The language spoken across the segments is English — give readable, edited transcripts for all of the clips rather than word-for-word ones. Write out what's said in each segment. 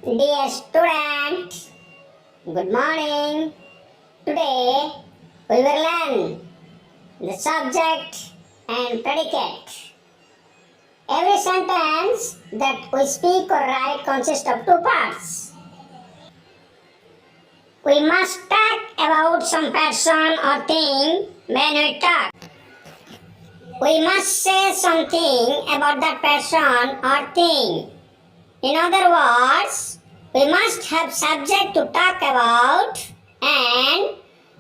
Dear student, good morning. Today we will learn the subject and predicate. Every sentence that we speak or write consists of two parts. We must talk about some person or thing when we talk. We must say something about that person or thing. In other words, we must have subject to talk about and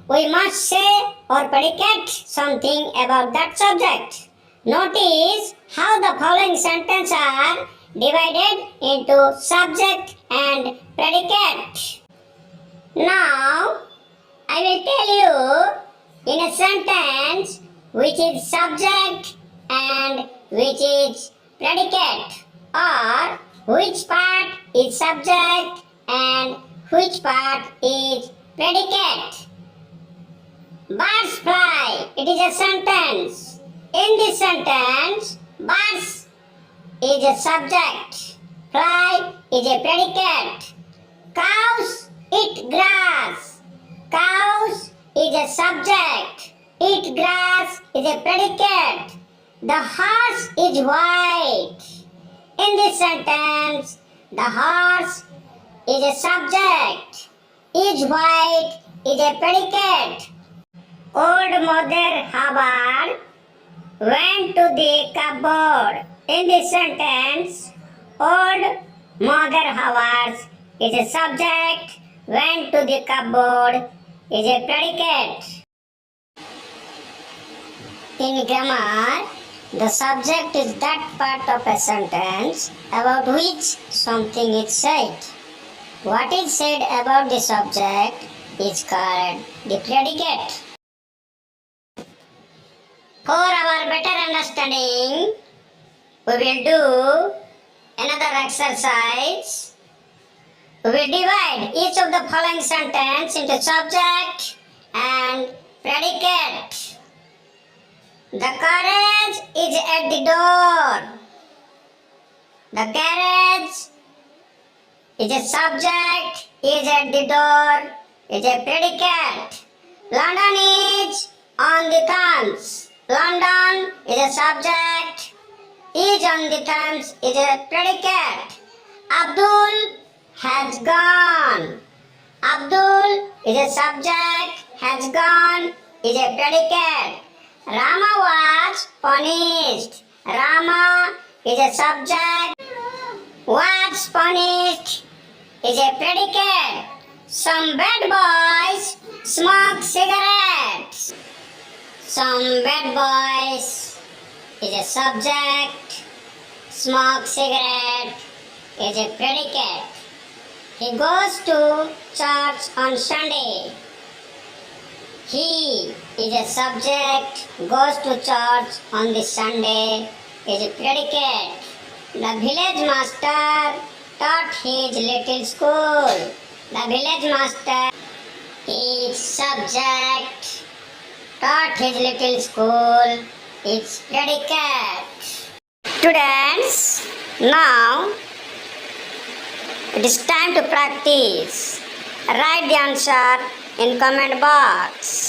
we must say or predicate something about that subject. Notice how the following sentences are divided into subject and predicate. Now, I will tell you in a sentence which is subject and which is predicate, or which part is subject and which part is predicate. Birds fly. It is a sentence. In this sentence, birds is a subject. Fly is a predicate. Cows eat grass. Cows is a subject. Eat grass is a predicate. The horse is white. In this sentence, the horse is a subject. Is white is a predicate. Old Mother Hubbard went to the cupboard. In this sentence, Old Mother Hubbard is a subject. Went to the cupboard is a predicate. In grammar, the subject is that part of a sentence about which something is said. What is said about the subject is called the predicate. For our better understanding, we will do another exercise. We will divide each of the following sentences into subject and predicate. The carriage is at the door. The carriage is a subject, is at the door, is a predicate. London is on the Thames. London is a subject, is on the Thames is a predicate. Abdul has gone. Abdul is a subject, has gone is a predicate. Rama was punished. Rama is a subject. Was punished is a predicate. Some bad boys smoke cigarettes. Some bad boys is a subject. Smoke cigarette is a predicate. He goes to church on Sunday. He is a subject, goes to church on the Sunday, is a predicate. The village master taught his little school. The village master is subject, taught his little school, is predicate. Students, now it is time to practice. Write the answer in comment box.